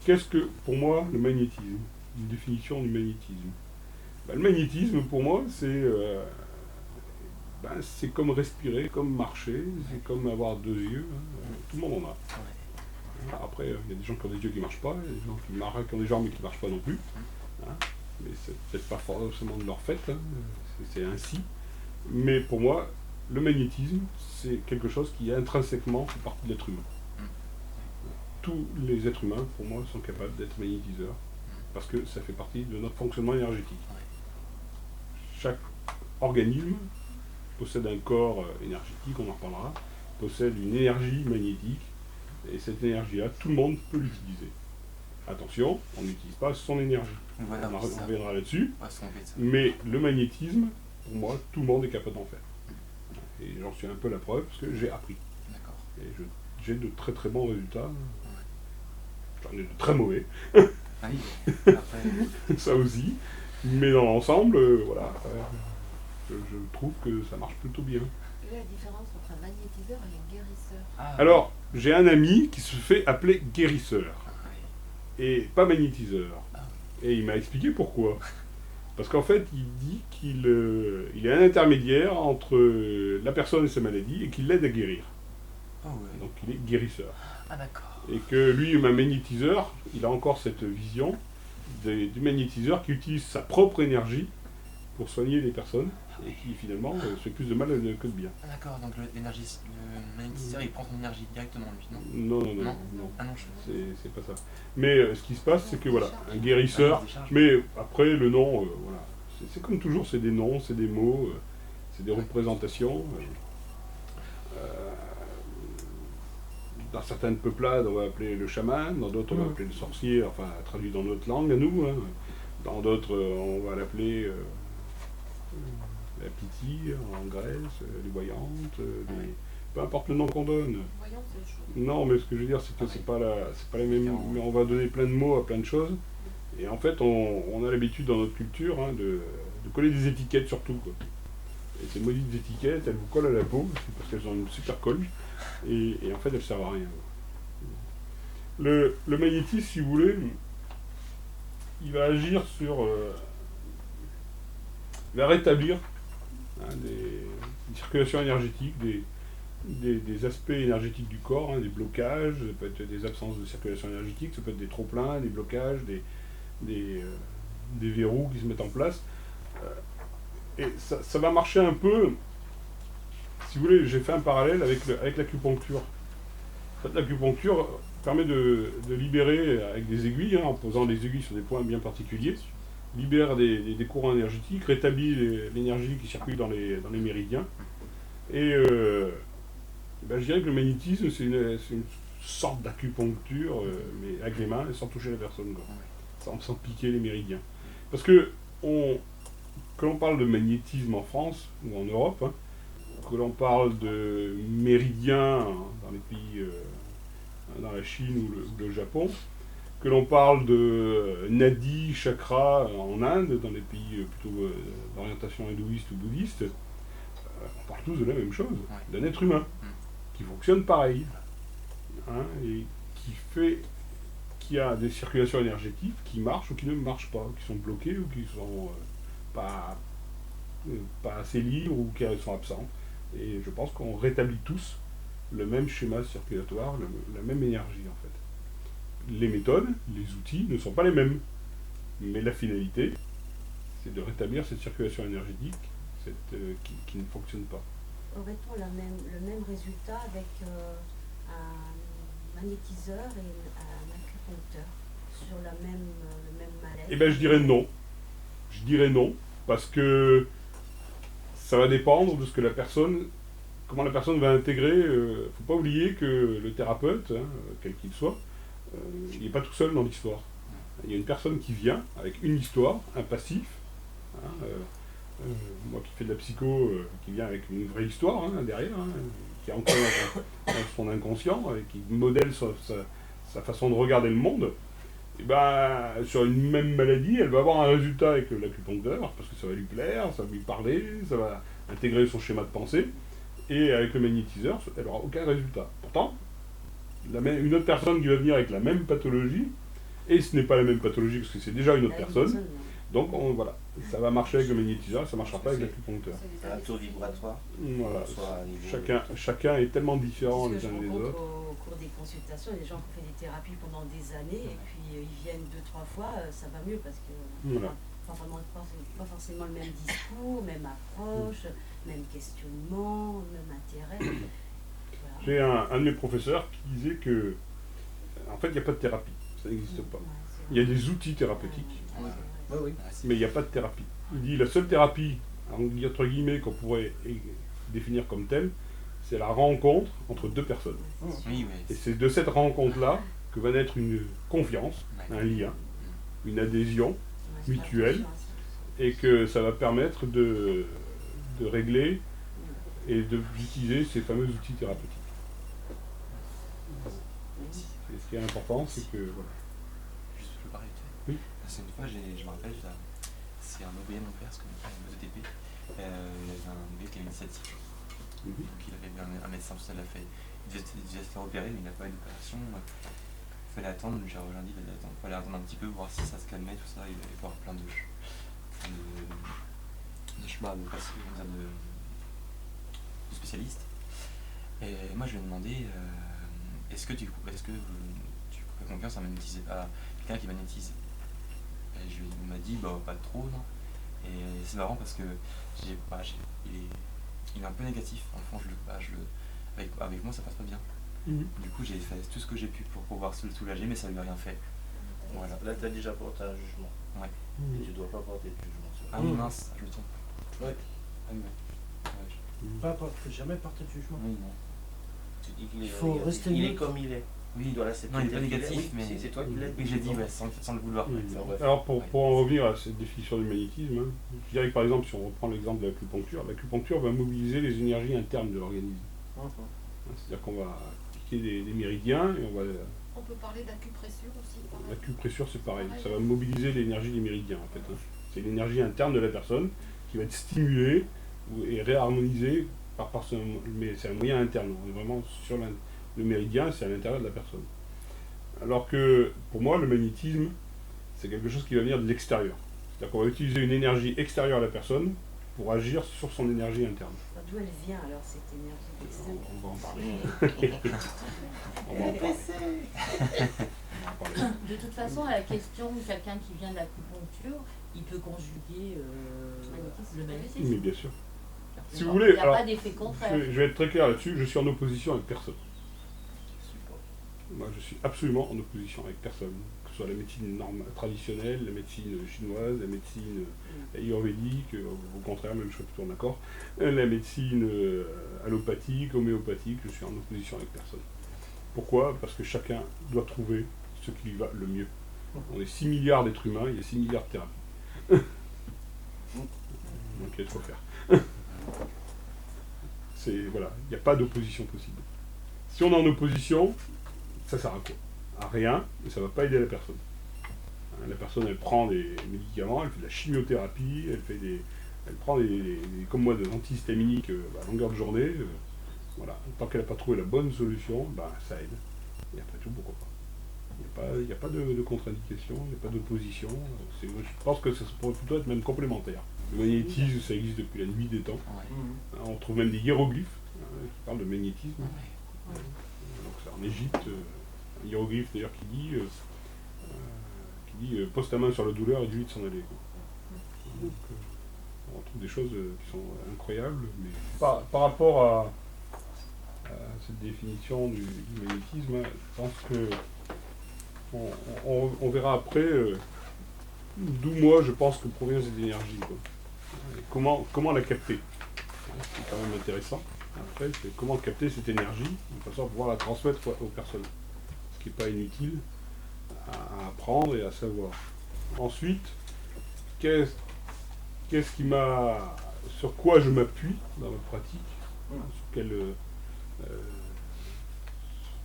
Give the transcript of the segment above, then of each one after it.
qu'est-ce que, pour moi, le magnétisme? Une définition du magnétisme. Le magnétisme, pour moi, c'est comme respirer, comme marcher, c'est comme avoir deux yeux. Tout le monde en a. Après, il y a des gens qui ont des yeux qui ne marchent pas, il y a des gens qui ont des jambes mais qui ne marchent pas non plus. Hein. Mais c'est peut-être pas forcément de leur fait, c'est ainsi. Mais pour moi, le magnétisme, c'est quelque chose qui intrinsèquement fait partie de l'être humain. Tous les êtres humains, pour moi, sont capables d'être magnétiseurs, parce que ça fait partie de notre fonctionnement énergétique. Chaque organisme possède un corps énergétique, on en reparlera, possède une énergie magnétique, et cette énergie-là, tout le monde peut l'utiliser. Attention, on n'utilise pas son énergie. Voilà, on reviendra là-dessus. Ouais, mais le magnétisme, pour moi, tout le monde est capable d'en faire. Et j'en suis un peu la preuve, parce que j'ai appris. D'accord. Et j'ai de très très bons résultats. J'en ai de très mauvais. Ah oui, après... Ça aussi. Mais dans l'ensemble, voilà. Je trouve que ça marche plutôt bien. Quelle est la différence entre un magnétiseur et un guérisseur? Alors, j'ai un ami qui se fait appeler guérisseur. Et pas magnétiseur. Et il m'a expliqué pourquoi. Parce qu'en fait, il dit qu'il est un intermédiaire entre la personne et sa maladie et qu'il l'aide à guérir. Oh ouais. Donc il est guérisseur. Ah d'accord. Et que lui, un magnétiseur, il a encore cette vision du magnétiseur qui utilise sa propre énergie pour soigner les personnes et qui finalement se fait plus de mal que de bien. Ah d'accord, donc le magnétiseur il prend son énergie directement lui, non? Non. Ah non, C'est pas ça. Mais ce qui se passe, c'est que voilà, un guérisseur, mais après le nom, voilà. C'est comme toujours, c'est des noms, c'est des mots, c'est des représentations. Dans certaines peuplades, on va appeler le chaman, dans d'autres, on va appeler le sorcier, enfin, traduit dans notre langue à nous. Hein. Dans d'autres, on va l'appeler la pitié en Grèce, les voyantes, peu importe le nom qu'on donne. Voyante, c'est chaud. Non, mais ce que je veux dire, c'est que c'est pas les mêmes. Mais on va donner plein de mots à plein de choses. Et en fait, on a l'habitude dans notre culture de coller des étiquettes sur tout, quoi. Et ces maudites étiquettes, elles vous collent à la peau, parce qu'elles ont une super colle. Et en fait, elles ne servent à rien. Le magnétisme, si vous voulez, il va agir sur... il va rétablir des circulations énergétiques, des aspects énergétiques du corps, des blocages, ça peut être des absences de circulation énergétique, ça peut être des trop-pleins, des blocages, des verrous qui se mettent en place. Et ça va marcher un peu... Si vous voulez, j'ai fait un parallèle avec l'acupuncture. En fait, l'acupuncture permet de libérer avec des aiguilles, en posant des aiguilles sur des points bien particuliers, libère des courants énergétiques, rétablit l'énergie qui circule dans les méridiens. Et je dirais que le magnétisme, c'est une sorte d'acupuncture, mais avec les mains et sans toucher la personne, quoi. Sans piquer les méridiens. Parce que quand on parle de magnétisme en France ou en Europe, que l'on parle de méridiens dans les pays, dans la Chine ou le Japon, que l'on parle de nadi, chakra en Inde, dans les pays plutôt d'orientation hindouiste ou bouddhiste, on parle tous de la même chose, d'un être humain qui fonctionne pareil, et qui a des circulations énergétiques qui marchent ou qui ne marchent pas, qui sont bloquées ou qui sont pas assez libres ou qui sont absents. Et je pense qu'on rétablit tous le même schéma circulatoire, la même énergie en fait. Les méthodes, les outils ne sont pas les mêmes, mais la finalité, c'est de rétablir cette circulation énergétique qui ne fonctionne pas. Aurait-on le même résultat avec un magnétiseur et un acupuncteur sur le même maladie? Eh bien, je dirais non. Je dirais non, parce que ça va dépendre de ce que comment la personne va intégrer. Il ne faut pas oublier que le thérapeute, quel qu'il soit, il n'est pas tout seul dans l'histoire. Il y a une personne qui vient avec une histoire, un passif. Moi qui fais de la psycho, qui vient avec une vraie histoire derrière, qui est encore dans son inconscient, et qui modèle sa façon de regarder le monde. Et sur une même maladie, elle va avoir un résultat avec l'acupuncteur, parce que ça va lui plaire, ça va lui parler, ça va intégrer son schéma de pensée, et avec le magnétiseur, elle n'aura aucun résultat. Pourtant, une autre personne qui va venir avec la même pathologie et ce n'est pas la même pathologie parce que c'est déjà une autre Avec personne. non. Donc voilà, ça va marcher avec le magnétiseur, ça ne marchera pas avec l'acupuncteur. C'est un taux vibratoire. Voilà. Soit à niveau- Chacun est tellement différent Parce les que je uns des rencontre autres. au cours des consultations, des gens qui ont fait des thérapies pendant des années et puis ils viennent 2-3 fois, ça va mieux parce que Voilà. pas forcément le même discours, même approche, même questionnement, même intérêt. Voilà. J'ai un de mes professeurs qui disait que, en fait, il n'y a pas de thérapie, ça n'existe pas. Ouais, c'est Il y a vrai. des outils thérapeutiques, Ouais, c'est Oui, vrai. oui. Ouais, c'est- mais il n'y a pas de thérapie. Il dit la seule thérapie, entre guillemets, qu'on pourrait définir comme telle, c'est la rencontre entre deux personnes. Ouais, c'est sûr. Oui, Et oui. c'est de cette rencontre-là que va naître une confiance, Ouais. un lien, une adhésion, Ouais, c'est mutuelle. pas conscient, et que ça va permettre de régler et d'utiliser ces fameux outils thérapeutiques. Et ce qui est important, c'est que voilà. Juste, je peux parler vite fait. Oui. Parce qu'une fois, je me rappelle, c'est un OBM, mon père, parce que mon père est ETP. Il avait un OBM qui avait une sciatique. Mhm. Donc il avait vu un médecin, tout ça, il l'a fait. Il devait se faire opérer, mais il n'a pas eu d'opération. Il fallait attendre, j'ai rejoint, il fallait attendre un petit peu, voir si ça se calmait, tout ça. Il allait voir plein de chemins de spécialistes. Et moi, je lui ai demandé est-ce que tu fais confiance à quelqu'un qui magnétise. Et il m'a dit bah, pas trop, non. Et c'est marrant parce que il est un peu négatif. En fond, avec moi, ça passe pas bien. Mhm. Du coup, j'ai fait tout ce que j'ai pu pour pouvoir se le soulager, mais ça lui a rien fait. Voilà. Là, tu as déjà porté un jugement. Ouais. Et tu ne dois pas porter de jugement sur Ah oui, mince, je le tiens. Ouais. Ah oui, ouais. Jamais porter de jugement. Oui, non. Tu dis qu'il est, Il faut rester il est neutre. comme il est. Oui, Il doit l'accepter non, il est tel pas qu'il est. négatif, Oui, mais si, c'est toi qui l'as dit. Oui, j'ai dit, ouais, sans le vouloir. Oui. ouais. Enfin, bref. Alors pour en revenir à cette définition du magnétisme, hein, je dirais que par exemple, si on reprend l'exemple de l'acupuncture va mobiliser les énergies internes de l'organisme. Mhm. C'est-à-dire qu'on va appliquer des méridiens et on va. On peut parler d'acupressure aussi. pareil. L'acupressure, c'est pareil. Ça va mobiliser l'énergie des méridiens, en fait. Hein. C'est l'énergie interne de la personne qui va être stimulée et réharmonisée mais c'est un moyen interne. On est vraiment sur le méridien, c'est à l'intérieur de la personne. Alors que, pour moi, le magnétisme, c'est quelque chose qui va venir de l'extérieur. C'est-à-dire qu'on va utiliser une énergie extérieure à la personne pour agir sur son énergie interne. D'où elle vient alors cette énergie externe? On va en parler. On va en parler. On va en parler. De toute façon, à la question de quelqu'un qui vient de l'acupuncture, il peut conjuguer le magnétisme. Mais bien sûr. Il Si n'y vous voulez, a alors, pas d'effet contraire. Je vais être très clair là-dessus, je suis en opposition avec personne. Moi, je suis absolument en opposition avec personne. Que ce soit la médecine traditionnelle, la médecine chinoise, la médecine ayurvédique, au contraire, même je suis plutôt en accord, la médecine allopathique, homéopathique, je suis en opposition avec personne. Pourquoi? Parce que chacun doit trouver ce qui lui va le mieux. On est 6 milliards d'êtres humains, il y a 6 milliards de thérapies. Donc il y a de quoi faire. Voilà, il n'y a pas d'opposition possible. Si on est en opposition, ça sert à quoi? À rien, et ça ne va pas aider la personne. Hein, la personne, elle prend des médicaments, elle fait de la chimiothérapie, elle prend comme moi, des antihistaminiques à longueur de journée. Voilà. Tant qu'elle n'a pas trouvé la bonne solution, ça aide. Et après tout, pourquoi pas? Il n'y a pas de contre-indication, il n'y a pas d'opposition. Je pense que ça pourrait plutôt être même complémentaire. Le magnétisme, ça existe depuis la nuit des temps. Ouais. On trouve même des hiéroglyphes qui parlent de magnétisme. Ouais. Donc c'est en Égypte, un hiéroglyphe d'ailleurs qui dit pose ta main sur la douleur et dis-lui de s'en aller. Donc, on trouve des choses qui sont incroyables, mais par rapport à cette définition du magnétisme, je pense que on verra après d'où moi je pense que provient cette énergie. Quoi. Et comment la capter? C'est quand même intéressant. Après, c'est comment capter cette énergie de façon à pouvoir la transmettre aux personnes. Ce qui n'est pas inutile à apprendre et à savoir. Ensuite, sur quoi je m'appuie dans ma pratique, sur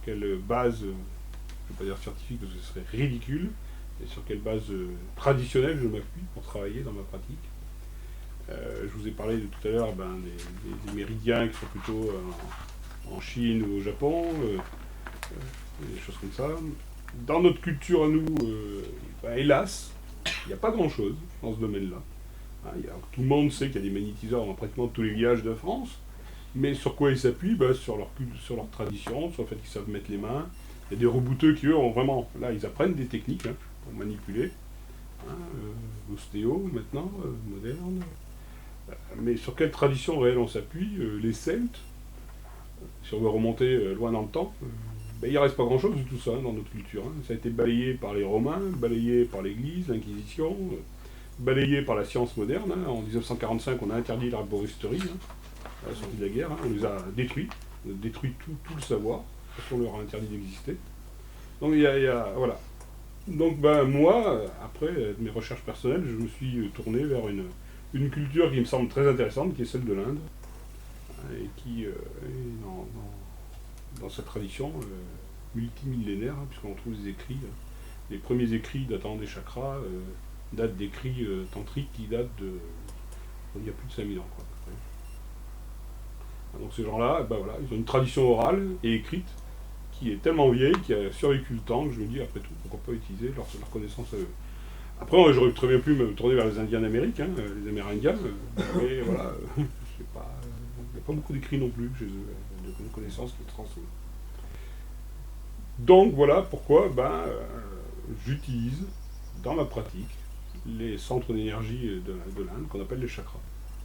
quelle base, je ne vais pas dire scientifique parce que ce serait ridicule, et sur quelle base traditionnelle je m'appuie pour travailler dans ma pratique. Je vous ai parlé de tout à l'heure des méridiens qui sont plutôt en Chine ou au Japon, des choses comme ça. dans notre culture à nous, hélas, il n'y a pas grand-chose dans ce domaine-là. Hein, tout le monde sait qu'il y a des magnétiseurs dans pratiquement tous les villages de France, mais sur quoi ils s'appuient? Sur leur tradition, sur le fait qu'ils savent mettre les mains. Il y a des rebouteux qui, eux, ont vraiment... Là, ils apprennent des techniques pour manipuler. Hein, l'ostéo, maintenant, moderne. Mais sur quelle tradition réelle on s'appuie? Les Celtes, si on veut remonter loin dans le temps, il ne reste pas grand-chose de tout ça dans notre culture. Hein. Ça a été balayé par les Romains, balayé par l'Église, l'Inquisition, balayé par la science moderne. Hein. En 1945, on a interdit l'arboristerie, à la sortie de la guerre. Hein. On les a détruits. On a détruit tout le savoir, parce qu'on leur a interdit d'exister. Donc, voilà. Donc, moi, après mes recherches personnelles, je me suis tourné vers une culture qui me semble très intéressante, qui est celle de l'Inde, et qui est dans sa tradition multimillénaire, puisqu'on trouve des écrits, les premiers écrits datant des chakras datent d'écrits tantriques qui datent il y a plus de 5000 ans. Quoi, donc ces gens-là, voilà, ils ont une tradition orale et écrite qui est tellement vieille, qui a survécu le temps, que je me dis, après tout, pourquoi pas utiliser leur connaissance à eux. Après, j'aurais très bien pu me tourner vers les Indiens d'Amérique, les Amérindiens, mais voilà, il n'y a pas beaucoup d'écrits non plus chez eux, de connaissances qui transmettent. Donc voilà pourquoi j'utilise dans ma pratique les centres d'énergie de l'Inde qu'on appelle les chakras.